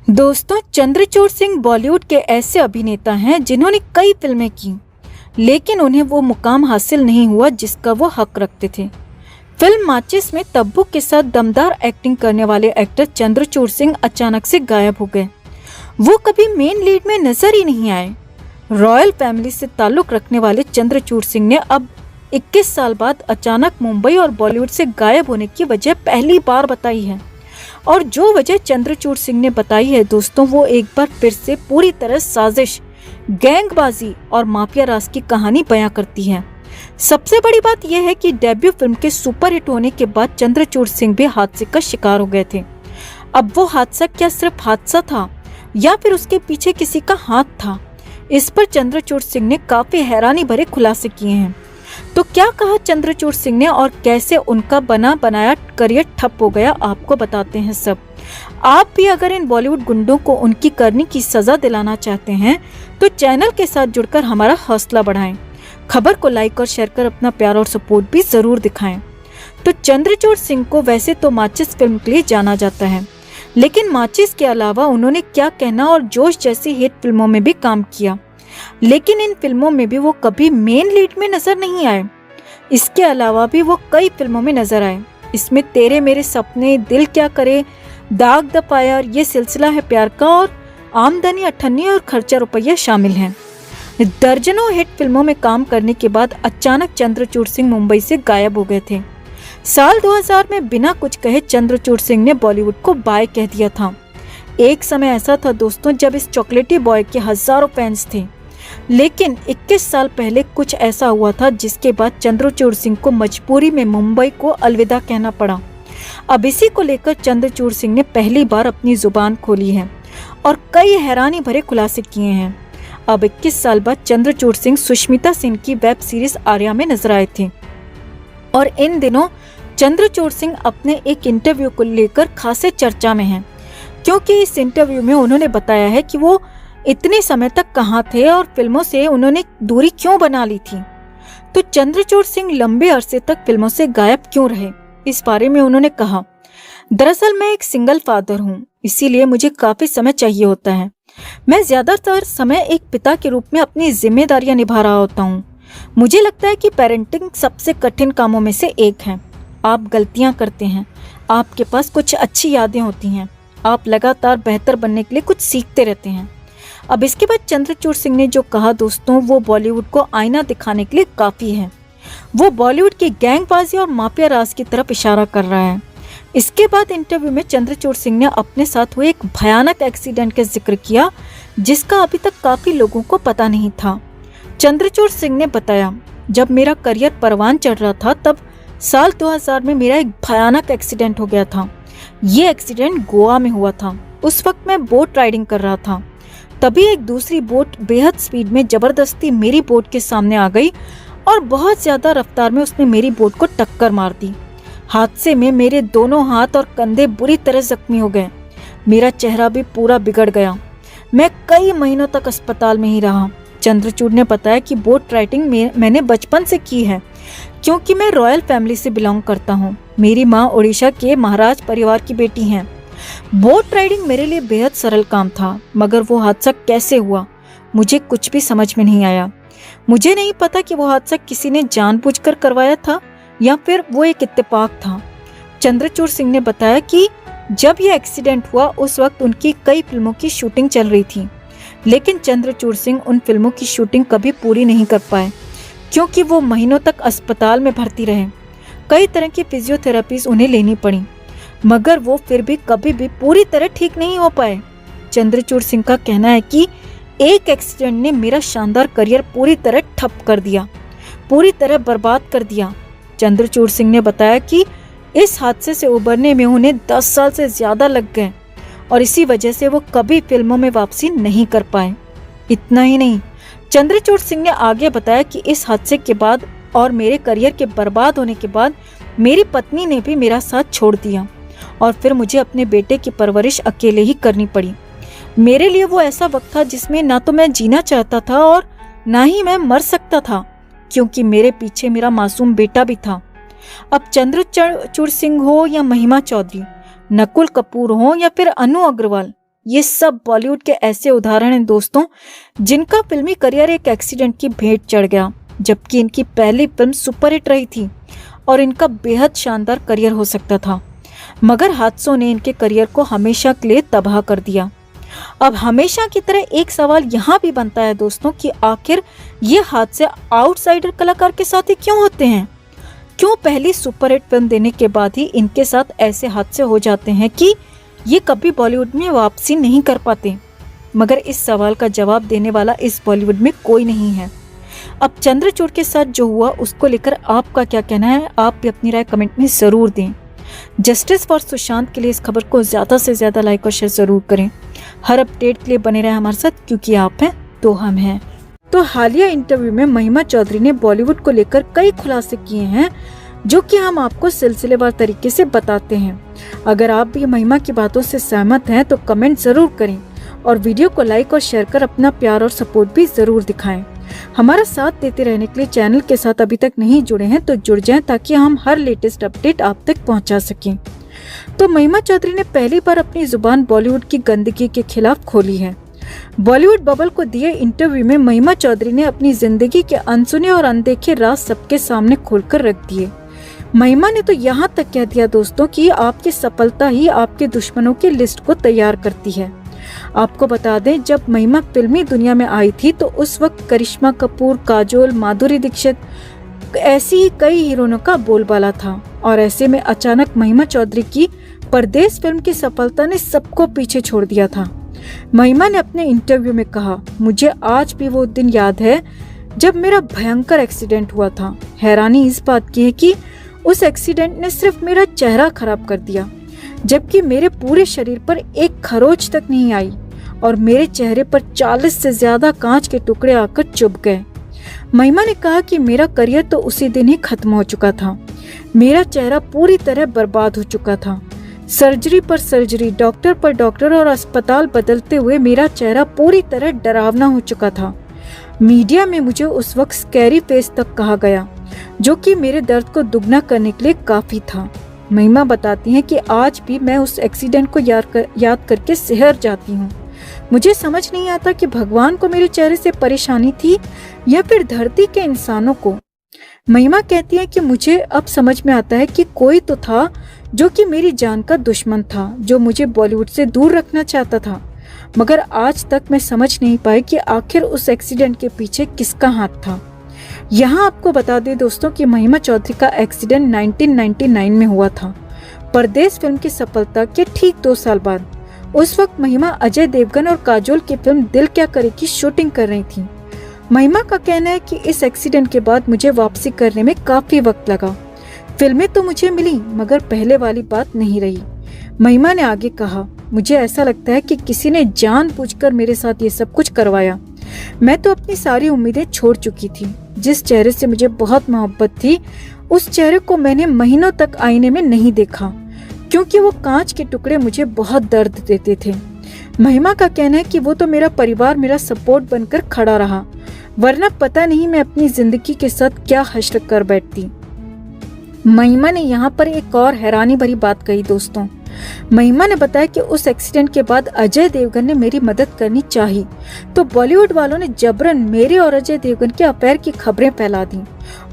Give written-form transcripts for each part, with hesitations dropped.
दोस्तों, चंद्रचूड़ सिंह बॉलीवुड के ऐसे अभिनेता हैं जिन्होंने कई फिल्में की, लेकिन उन्हें वो मुकाम हासिल नहीं हुआ जिसका वो हक रखते थे। फिल्म माचिस में तब्बू के साथ दमदार एक्टिंग करने वाले एक्टर चंद्रचूड़ सिंह अचानक से गायब हो गए। वो कभी मेन लीड में नजर ही नहीं आए। रॉयल फैमिली से ताल्लुक रखने वाले चंद्रचूड़ सिंह ने अब 21 साल बाद अचानक मुंबई और बॉलीवुड से गायब होने की वजह पहली बार बताई है। और जो वजह चंद्रचूड़ सिंह ने बताई है दोस्तों, वो एक बार फिर से पूरी तरह साजिश, गैंगबाजी और माफिया राज की कहानी बयां करती है। सबसे बड़ी बात यह है कि डेब्यू फिल्म के सुपरहिट होने के बाद चंद्रचूड़ सिंह भी हादसे का शिकार हो गए थे। अब वो हादसा क्या सिर्फ हादसा था या फिर उसके पीछे किसी का हाथ था, इस पर चंद्रचूड़ सिंह ने काफी हैरानी भरे खुलासे किए हैं। तो क्या कहा चंद्रचूड़ सिंह ने और कैसे उनका बना बनाया करियर ठप हो गया, आपको बताते हैं सब। आप भी अगर इन बॉलीवुड गुंडों को उनकी करनी की सजा दिलाना चाहते हैं तो चैनल के साथ जुड़कर हमारा हौसला बढ़ाएं। खबर को लाइक और शेयर कर अपना प्यार और सपोर्ट भी जरूर दिखाएं। तो चंद्रचूड़ सिंह को वैसे तो माचिस फिल्म के लिए जाना जाता है, लेकिन माचिस के अलावा उन्होंने क्या कहना और जोश जैसी हिट फिल्मों में भी काम किया, लेकिन इन फिल्मों में भी वो कभी मेन लीड में नजर नहीं आए। इसके अलावा भी वो कई फिल्मों में नजर आए। इसमें तेरे मेरे सपने, दिल क्या करे, दाग द फायर, ये सिलसिला है प्यार का और आमदनी अठन्नी और खर्चा रुपया शामिल हैं। दर्जनों हिट फिल्मों में काम करने के बाद अचानक चंद्रचूड़ सिंह मुंबई से गायब हो गए थे। साल 2000 में बिना कुछ कहे चंद्रचूड़ सिंह ने बॉलीवुड को बाय कह दिया था। एक समय ऐसा था दोस्तों जब इस चॉकलेटी बॉय के हजारों फैंस थे, लेकिन 21 साल पहले कुछ ऐसा हुआ था जिसके बाद चंद्रचूड़ सिंह को मजबूरी में मुंबई को अलविदा कहना पड़ा। अब इसी को लेकर चंद्रचूड़ सिंह ने पहली बार अपनी जुबान खोली है और कई हैरानी भरे खुलासे किए हैं। अब 21 साल बाद चंद्रचूड़ सिंह सुष्मिता सेन की वेब सीरीज आर्या में नजर आए थे और इन दिनों चंद्रचूड़ सिंह अपने एक इंटरव्यू को लेकर खासे चर्चा में हैं, क्योंकि इस इंटरव्यू में उन्होंने बताया है कि वो इतने समय तक कहाँ थे और फिल्मों से उन्होंने दूरी क्यों बना ली थी। तो चंद्रचूड़ सिंह लंबे अरसे तक फिल्मों से गायब क्यों रहे, इस बारे में उन्होंने कहा, दरअसल मैं एक सिंगल फादर हूँ, इसीलिए मुझे काफी समय चाहिए होता है। मैं ज्यादातर समय एक पिता के रूप में अपनी जिम्मेदारियां निभा रहा होता हूँ। मुझे लगता है कि पेरेंटिंग सबसे कठिन कामों में से एक है। आप गलतियां करते हैं, आपके पास कुछ अच्छी यादें होती हैं, आप लगातार बेहतर बनने के लिए कुछ सीखते रहते हैं। अब इसके बाद चंद्रचूड़ सिंह ने जो कहा दोस्तों, वो बॉलीवुड को आईना दिखाने के लिए काफी है। वो बॉलीवुड की गैंगबाजी और माफिया राज की तरफ इशारा कर रहा है। इसके बाद इंटरव्यू में चंद्रचूड़ सिंह ने अपने साथ हुए एक भयानक एक्सीडेंट का जिक्र किया जिसका अभी तक काफी लोगों को पता नहीं था। चंद्रचूड़ सिंह ने बताया, जब मेरा करियर परवान चढ़ रहा था तब साल 2000 में मेरा एक भयानक एक्सीडेंट हो गया था। ये एक्सीडेंट गोवा में हुआ था। उस वक्त मैं बोट राइडिंग कर रहा था, तभी एक दूसरी बोट बेहद स्पीड में जबरदस्ती मेरी बोट के सामने आ गई और बहुत ज्यादा रफ्तार में उसने मेरी बोट को टक्कर मार दी। हादसे में मेरे दोनों हाथ और कंधे बुरी तरह जख्मी हो गए। मेरा चेहरा भी पूरा बिगड़ गया। मैं कई महीनों तक अस्पताल में ही रहा। चंद्रचूड़ ने बताया कि बोट राइडिंग मैंने बचपन से की है, क्योंकि मैं रॉयल फैमिली से बिलोंग करता हूँ। मेरी माँ उड़ीसा के महाराज परिवार की बेटी हैं। बोट राइडिंग मेरे लिए बेहद सरल काम था, मगर वो हादसा कैसे हुआ मुझे कुछ भी समझ में नहीं आया। मुझे नहीं पता कि वो हादसा किसी ने जानबूझकर करवाया था या फिर वो एक इत्तेफाक था। चंद्रचूड़ सिंह ने बताया कि जब यह एक्सीडेंट हुआ उस वक्त उनकी कई फिल्मों की शूटिंग चल रही थी, लेकिन चंद्रचूड़ सिंह उन फिल्मों की शूटिंग कभी पूरी नहीं कर पाए क्योंकि वो महीनों तक अस्पताल में भर्ती रहे। कई तरह की फिजियोथेरेपीज उन्हें लेनी पड़ी, मगर वो फिर भी कभी भी पूरी तरह ठीक नहीं हो पाए। चंद्रचूड़ सिंह का कहना है कि एक एक्सीडेंट ने मेरा शानदार करियर पूरी तरह ठप कर दिया, पूरी तरह बर्बाद कर दिया। चंद्रचूड़ सिंह ने बताया कि इस हादसे से उबरने में उन्हें 10 साल से ज्यादा लग गए और इसी वजह से वो कभी फिल्मों में वापसी नहीं कर पाए। इतना ही नहीं, चंद्रचूड़ सिंह ने आगे बताया कि इस हादसे के बाद और मेरे करियर के बर्बाद होने के बाद मेरी पत्नी ने भी मेरा साथ छोड़ दिया और फिर मुझे अपने बेटे की परवरिश अकेले ही करनी पड़ी। मेरे लिए वो ऐसा वक्त था जिसमें ना तो मैं जीना चाहता था और ना ही मैं मर सकता था, क्योंकि मेरे पीछे मेरा मासूम बेटा भी था। अब चंद्रचूड़ सिंह हो या महिमा चौधरी, नकुल कपूर हो या फिर अनु अग्रवाल, ये सब बॉलीवुड के ऐसे उदाहरण हैं दोस्तों, जिनका फिल्मी करियर एक एक्सीडेंट की भेंट चढ़ गया, जबकि इनकी पहली फिल्म सुपरहिट रही थी और इनका बेहद शानदार करियर हो सकता था, मगर हादसों ने इनके करियर को हमेशा के लिए तबाह कर दिया। अब हमेशा की तरह एक सवाल यहाँ भी बनता है दोस्तों कि आखिर ये हादसे आउटसाइडर कलाकार के साथ ही क्यों होते हैं? क्यों पहली सुपरहिट फिल्म देने के बाद ही इनके साथ ऐसे हादसे हो जाते हैं कि ये कभी बॉलीवुड में वापसी नहीं कर पाते? मगर इस सवाल का जवाब देने वाला इस बॉलीवुड में कोई नहीं है। अब चंद्रचूड़ के साथ जो हुआ उसको लेकर आपका क्या कहना है? आप भी अपनी राय कमेंट में ज़रूर दें। जस्टिस फॉर सुशांत के लिए इस खबर को ज़्यादा से ज़्यादा लाइक और शेयर ज़रूर करें। हर अपडेट के लिए बने रहें हमारे साथ, क्योंकि आप हैं तो हम हैं। तो हालिया इंटरव्यू में महिमा चौधरी ने बॉलीवुड को लेकर कई खुलासे किए हैं, जो कि हम आपको सिलसिलेवार तरीके से बताते हैं। अगर आप भी महिमा की बातों से सहमत हैं तो कमेंट ज़रूर करें और वीडियो को लाइक और शेयर कर अपना प्यार और सपोर्ट भी ज़रूर दिखाएं। हमारा साथ देते रहने के लिए चैनल के साथ अभी तक नहीं जुड़े हैं तो जुड़ जाएं, ताकि हम हर लेटेस्ट अपडेट आप तक पहुंचा सकें। तो महिमा चौधरी ने पहली बार अपनी जुबान बॉलीवुड की गंदगी के खिलाफ खोली है। बॉलीवुड बबल को दिए इंटरव्यू में महिमा चौधरी ने अपनी जिंदगी के अनसुने और अनदेखे राज सबके सामने खोलकर रख दिए। महिमा ने तो यहाँ तक कह दिया दोस्तों कि आपकी सफलता ही आपके दुश्मनों की लिस्ट को तैयार करती है। आपको बता दें, जब महिमा फिल्मी दुनिया में आई थी तो उस वक्त करिश्मा कपूर, काजोल, माधुरी दीक्षित, ऐसी ही कई हीरोइनों का बोलबाला था। और ऐसे में अचानक महिमा चौधरी की परदेस फिल्म की सफलता ने सबको पीछे छोड़ दिया था। महिमा ने अपने इंटरव्यू में कहा, मुझे आज भी वो दिन याद है जब मेरा भयंकर एक्सीडेंट हुआ था। हैरानी इस बात की है कि उस एक्सीडेंट ने सिर्फ मेरा चेहरा खराब कर दिया, जबकि मेरे पूरे शरीर पर एक खरोच तक नहीं आई और मेरे चेहरे पर 40 से ज्यादा कांच के टुकड़े आकर चुभ गए। महिमा ने कहा कि मेरा करियर तो उसी दिन ही खत्म हो चुका था। मेरा चेहरा पूरी तरह बर्बाद हो चुका था। सर्जरी पर सर्जरी, डॉक्टर पर डॉक्टर और अस्पताल बदलते हुए मेरा चेहरा पूरी तरह डरावना हो चुका था। मीडिया में मुझे उस वक्त स्कैरी फेस तक कहा गया, जो कि मेरे दर्द को दुगना करने के लिए काफी था। महिमा बताती हैं कि आज भी मैं उस एक्सीडेंट को याद करके सिहर जाती हूँ। मुझे समझ नहीं आता कि भगवान को मेरे चेहरे से परेशानी थी या फिर धरती के इंसानों को। महिमा कहती है कि मुझे अब समझ में आता है कि कोई तो था जो कि मेरी जान का दुश्मन था, जो मुझे बॉलीवुड से दूर रखना चाहता था। मगर आज तक मैं समझ नहीं पाई कि आखिर उस एक्सीडेंट के पीछे किसका हाथ था। यहाँ आपको बता दें दोस्तों कि महिमा चौधरी का एक्सीडेंट 1999 में हुआ था, परदेस फिल्म की सफलता के ठीक 2 साल बाद। उस वक्त महिमा अजय देवगन और काजोल की फिल्म दिल क्या करे की शूटिंग कर रही थी। महिमा का कहना है कि इस एक्सीडेंट के बाद मुझे वापसी करने में काफी वक्त लगा। फिल्में तो मुझे मिली, मगर पहले वाली बात नहीं रही। महिमा ने आगे कहा, मुझे ऐसा लगता है कि किसी ने जानबूझकर मेरे साथ ये सब कुछ करवाया। मैं तो अपनी सारी उम्मीदें छोड़ चुकी थी। जिस चेहरे से मुझे बहुत मोहब्बत थी, उस चेहरे को मैंने महीनों तक आईने में नहीं देखा, क्योंकि वो कांच के टुकड़े मुझे बहुत दर्द देते थे। महिमा का कहना है कि वो तो मेरा परिवार, मेरा सपोर्ट बनकर खड़ा रहा, वरना पता नहीं मैं अपनी जिंदगी के साथ क्या हश्र कर बैठती। महिमा ने यहाँ पर एक और हैरानी भरी बात कही दोस्तों। महिमा ने बताया कि उस एक्सीडेंट के बाद अजय देवगन ने मेरी मदद करनी चाहिए, तो बॉलीवुड वालों ने जबरन मेरे और अजय देवगन के अफेयर की खबरें फैला दी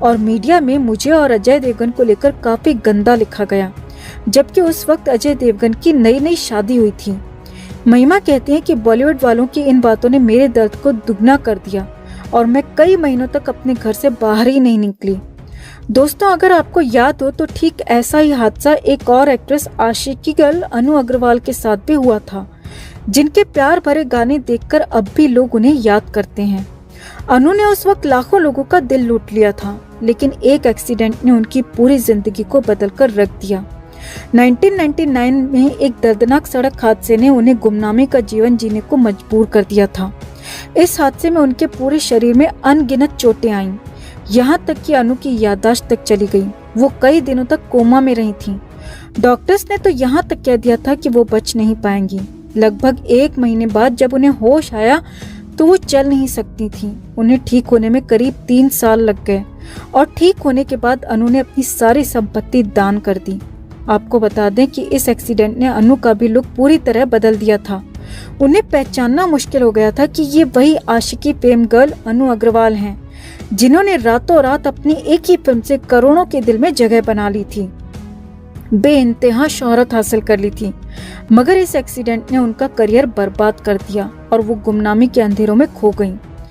और मीडिया में मुझे और अजय देवगन को लेकर काफी गंदा लिखा गया, जबकि उस वक्त अजय देवगन की नई शादी हुई थी। महिमा कहती हैं कि बॉलीवुड वालों की इन बातों ने मेरे दर्द को दुगना कर दिया और मैं कई महीनों तक अपने घर से बाहर ही नहीं निकली। दोस्तों, अगर आपको याद हो तो ठीक ऐसा ही हादसा एक और एक्ट्रेस आशिकी गर्ल अनु अग्रवाल के साथ भी हुआ था, जिनके प्यार भरे गाने देखकर अब भी लोग उन्हें याद करते हैं। अनु ने उस वक्त लाखों लोगों का दिल लूट लिया था, लेकिन एक एक्सीडेंट ने उनकी पूरी जिंदगी को बदलकर रख दिया। 1999 में एक दर्दनाक सड़क हादसे ने उन्हें गुमनामी का जीवन जीने को मजबूर कर दिया था। इस हादसे में उनके पूरे शरीर में अनगिनत चोटें आईं, यहाँ तक कि अनु की याददाश्त तक चली गई। वो कई दिनों तक कोमा में रही थी। डॉक्टर्स ने तो यहाँ तक कह दिया था कि वो बच नहीं पाएंगी। लगभग 1 महीने बाद जब उन्हें होश आया तो वो चल नहीं सकती थी। उन्हें ठीक होने में करीब 3 साल लग गए और ठीक होने के बाद अनु ने अपनी सारी संपत्ति दान कर दी। आपको बता दें कि इस एक्सीडेंट ने अनु का भी लुक पूरी तरह बदल दिया था उन्हें पहचानना मुश्किल हो गया था कि ये वही आशिकी प्रेम गर्ल अनु अग्रवाल हैं, जिन्होंने रातों रात अपनी एक ही फिल्म से करोड़ों के दिल में जगह बना ली थी, बेइंतहा शोहरत हासिल कर ली थी। मगर इस एक्सीडेंट ने उनका करियर बर्बाद कर दिया और वो गुमनामी के अंधेरों में खो गईं।